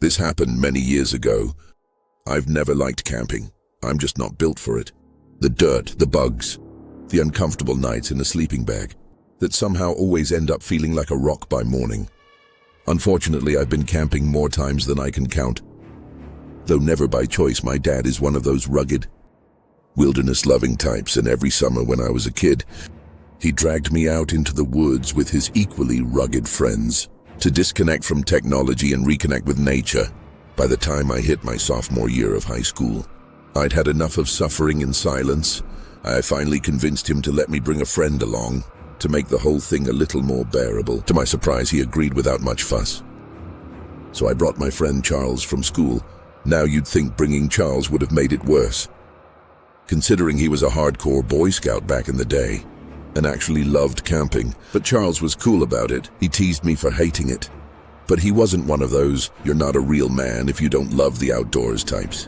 This happened many years ago. I've never liked camping. I'm just not built for it. The dirt, the bugs, the uncomfortable nights in a sleeping bag that somehow always end up feeling like a rock by morning. Unfortunately, I've been camping more times than I can count. Though never by choice, my dad is one of those rugged, wilderness-loving types, and every summer when I was a kid, he dragged me out into the woods with his equally rugged friends to disconnect from technology and reconnect with nature. By the time I hit my sophomore year of high school, I'd had enough of suffering in silence. I finally convinced him to let me bring a friend along to make the whole thing a little more bearable. To my surprise, he agreed without much fuss. So I brought my friend Charles from school. Now you'd think bringing Charles would have made it worse, considering he was a hardcore Boy Scout back in the day and actually loved camping. But Charles was cool about it. He teased me for hating it. But he wasn't one of those, "you're not a real man if you don't love the outdoors" types.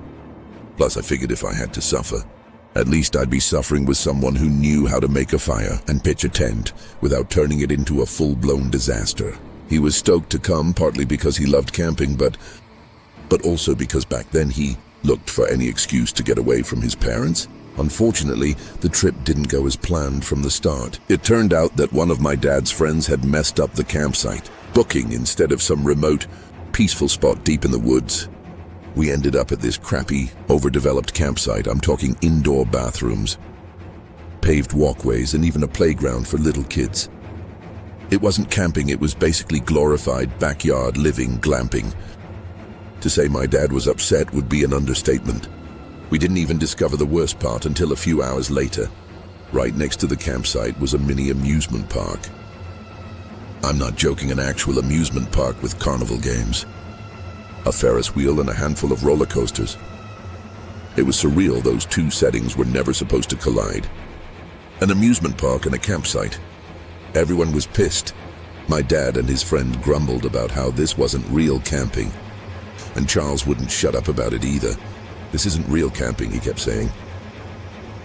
Plus, I figured if I had to suffer, at least I'd be suffering with someone who knew how to make a fire and pitch a tent without turning it into a full-blown disaster. He was stoked to come, partly because he loved camping, but also because back then he looked for any excuse to get away from his parents. Unfortunately, the trip didn't go as planned from the start. It turned out that one of my dad's friends had messed up the campsite, booking instead of some remote, peaceful spot deep in the woods. We ended up at this crappy, overdeveloped campsite. I'm talking indoor bathrooms, paved walkways, and even a playground for little kids. It wasn't camping, it was basically glorified backyard living, glamping. To say my dad was upset would be an understatement. We didn't even discover the worst part until a few hours later. Right next to the campsite was a mini amusement park. I'm not joking, an actual amusement park with carnival games, a Ferris wheel, and a handful of roller coasters. It was surreal. Those two settings were never supposed to collide. An amusement park and a campsite. Everyone was pissed. My dad and his friend grumbled about how this wasn't real camping. And Charles wouldn't shut up about it either. "This isn't real camping," he kept saying.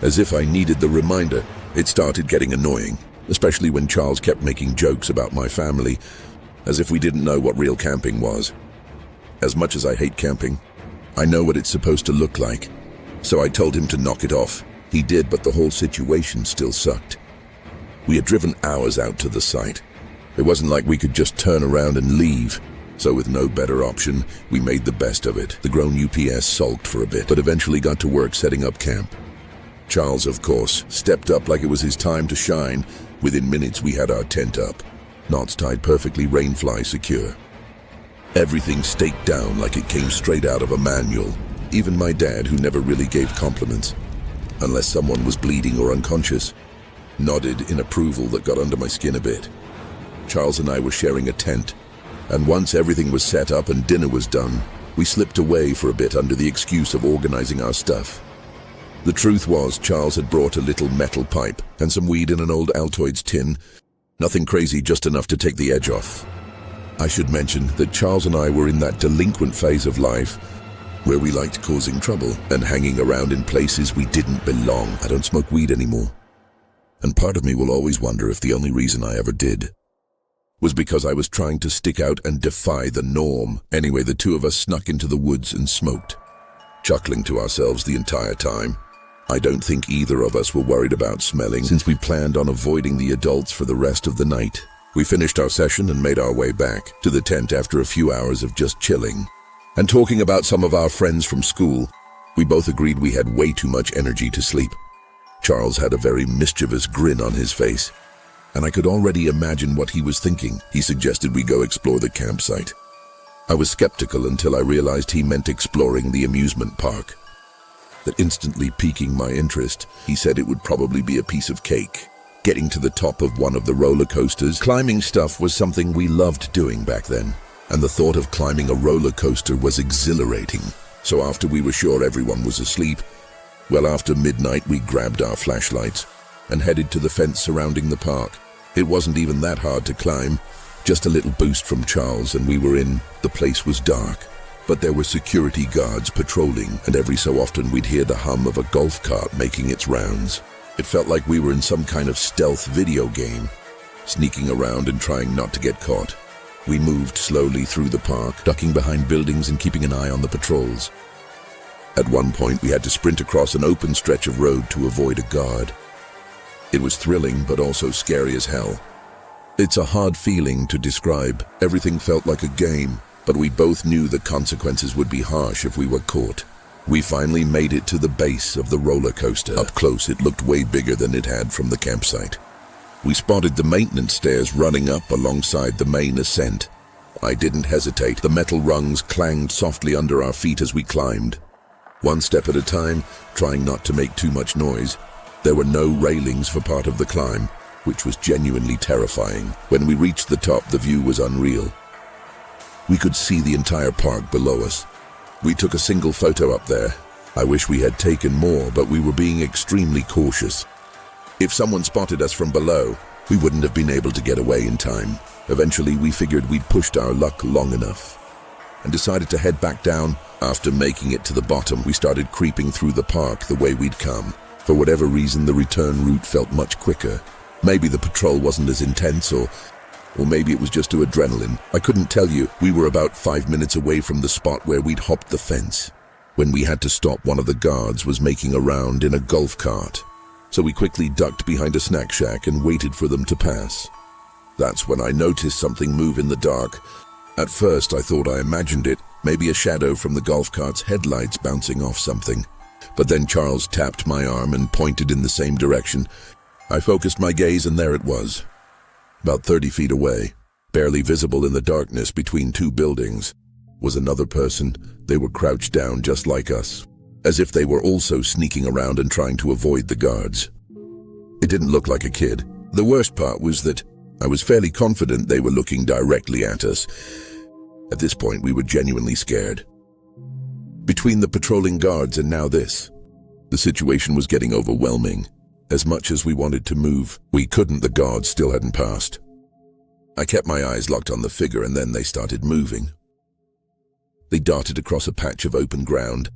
As if I needed the reminder. It started getting annoying, especially when Charles kept making jokes about my family, as if we didn't know what real camping was. As much as I hate camping, I know what it's supposed to look like. So I told him to knock it off. He did, but the whole situation still sucked. We had driven hours out to the site. It wasn't like we could just turn around and leave. So with no better option, we made the best of it. The grown UPS sulked for a bit, but eventually got to work setting up camp. Charles, of course, stepped up like it was his time to shine. Within minutes, we had our tent up, knots tied perfectly, rainfly secure. Everything staked down like it came straight out of a manual. Even my dad, who never really gave compliments, unless someone was bleeding or unconscious, nodded in approval that got under my skin a bit. Charles and I were sharing a tent, and once everything was set up and dinner was done, we slipped away for a bit under the excuse of organizing our stuff. The truth was, Charles had brought a little metal pipe and some weed in an old Altoids tin. Nothing crazy, just enough to take the edge off. I should mention that Charles and I were in that delinquent phase of life where we liked causing trouble and hanging around in places we didn't belong. I don't smoke weed anymore. And part of me will always wonder if the only reason I ever did was because I was trying to stick out and defy the norm. Anyway, the two of us snuck into the woods and smoked, chuckling to ourselves the entire time. I don't think either of us were worried about smelling, since we planned on avoiding the adults for the rest of the night. We finished our session and made our way back to the tent after a few hours of just chilling and talking about some of our friends from school. We both agreed we had way too much energy to sleep. Charles had a very mischievous grin on his face, and I could already imagine what he was thinking. He suggested we go explore the campsite. I was skeptical until I realized he meant exploring the amusement park. That instantly piquing my interest, he said it would probably be a piece of cake. Getting to the top of one of the roller coasters, climbing stuff was something we loved doing back then, and the thought of climbing a roller coaster was exhilarating. So after we were sure everyone was asleep, well, after midnight, we grabbed our flashlights and headed to the fence surrounding the park. It wasn't even that hard to climb, just a little boost from Charles and we were in. The place was dark, but there were security guards patrolling, and every so often we'd hear the hum of a golf cart making its rounds. It felt like we were in some kind of stealth video game, sneaking around and trying not to get caught. We moved slowly through the park, ducking behind buildings and keeping an eye on the patrols. At one point, we had to sprint across an open stretch of road to avoid a guard. It was thrilling, but also scary as hell. It's a hard feeling to describe. Everything felt like a game, but we both knew the consequences would be harsh if we were caught. We finally made it to the base of the roller coaster. Up close, it looked way bigger than it had from the campsite. We spotted the maintenance stairs running up alongside the main ascent. I didn't hesitate. The metal rungs clanged softly under our feet as we climbed. One step at a time, trying not to make too much noise. There were no railings for part of the climb, which was genuinely terrifying. When we reached the top, the view was unreal. We could see the entire park below us. We took a single photo up there. I wish we had taken more, but we were being extremely cautious. If someone spotted us from below, we wouldn't have been able to get away in time. Eventually, we figured we'd pushed our luck long enough and decided to head back down. After making it to the bottom, we started creeping through the park the way we'd come. For whatever reason, the return route felt much quicker. Maybe the patrol wasn't as intense, or maybe it was just too adrenaline. I couldn't tell you. We were about 5 minutes away from the spot where we'd hopped the fence. When we had to stop, one of the guards was making a round in a golf cart. So we quickly ducked behind a snack shack and waited for them to pass. That's when I noticed something move in the dark. At first, I thought I imagined it, maybe a shadow from the golf cart's headlights bouncing off something. But then Charles tapped my arm and pointed in the same direction. I focused my gaze, and there it was. About 30 feet away, barely visible in the darkness between two buildings, was another person. They were crouched down just like us, as if they were also sneaking around and trying to avoid the guards. It didn't look like a kid. The worst part was that I was fairly confident they were looking directly at us. At this point, we were genuinely scared. Between the patrolling guards and now this, the situation was getting overwhelming. As much as we wanted to move, we couldn't. The guards still hadn't passed. I kept my eyes locked on the figure, and then they started moving. They darted across a patch of open ground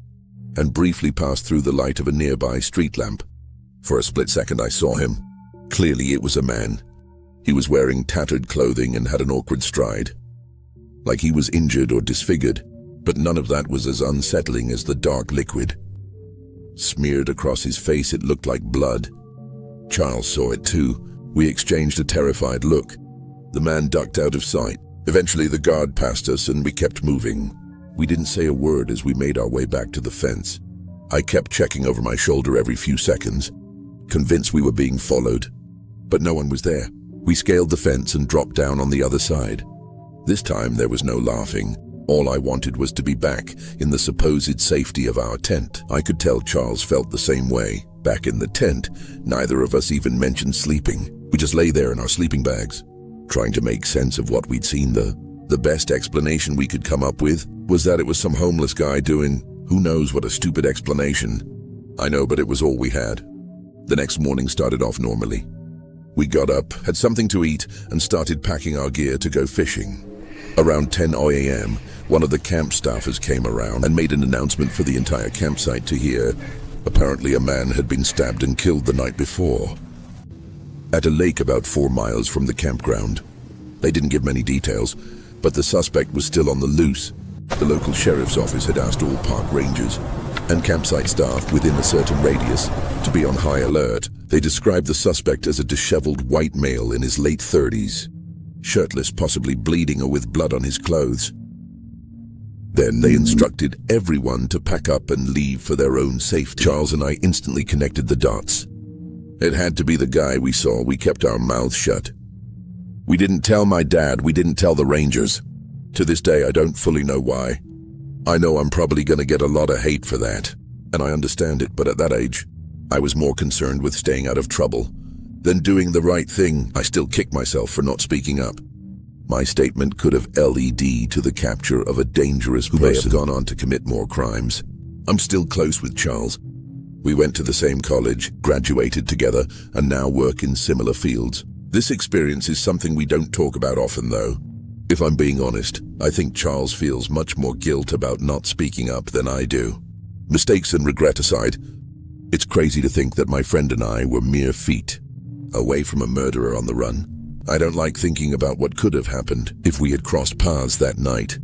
and briefly passed through the light of a nearby street lamp. For a split second, I saw him. Clearly, it was a man. He was wearing tattered clothing and had an awkward stride, like he was injured or disfigured, but none of that was as unsettling as the dark liquid. Smeared across his face, it looked like blood. Charles saw it too. We exchanged a terrified look. The man ducked out of sight. Eventually, the guard passed us and we kept moving. We didn't say a word as we made our way back to the fence. I kept checking over my shoulder every few seconds, convinced we were being followed. But no one was there. We scaled the fence and dropped down on the other side. This time, there was no laughing. All I wanted was to be back in the supposed safety of our tent. I could tell Charles felt the same way. Back in the tent, neither of us even mentioned sleeping. We just lay there in our sleeping bags, trying to make sense of what we'd seen. The best explanation we could come up with was that it was some homeless guy doing who knows what. A stupid explanation, I know, but it was all we had. The next morning started off normally. We got up, had something to eat, and started packing our gear to go fishing. Around 10 a.m., one of the camp staffers came around and made an announcement for the entire campsite to hear. Apparently, a man had been stabbed and killed the night before at a lake about 4 miles from the campground. They didn't give many details, but the suspect was still on the loose. The local sheriff's office had asked all park rangers and campsite staff within a certain radius to be on high alert. They described the suspect as a disheveled white male in his late 30s, shirtless, possibly bleeding or with blood on his clothes. Then they instructed everyone to pack up and leave for their own safety. Charles and I instantly connected the dots. It had to be the guy we saw. We kept our mouths shut. We didn't tell my dad. We didn't tell the rangers. To this day, I don't fully know why. I know I'm probably going to get a lot of hate for that, and I understand it, but at that age, I was more concerned with staying out of trouble than doing the right thing. I still kick myself for not speaking up. My statement could have led to the capture of a dangerous person who may have gone on to commit more crimes. I'm still close with Charles. We went to the same college, graduated together, and now work in similar fields. This experience is something we don't talk about often, though. If I'm being honest, I think Charles feels much more guilt about not speaking up than I do. Mistakes and regret aside, it's crazy to think that my friend and I were mere feet away from a murderer on the run. I don't like thinking about what could have happened if we had crossed paths that night.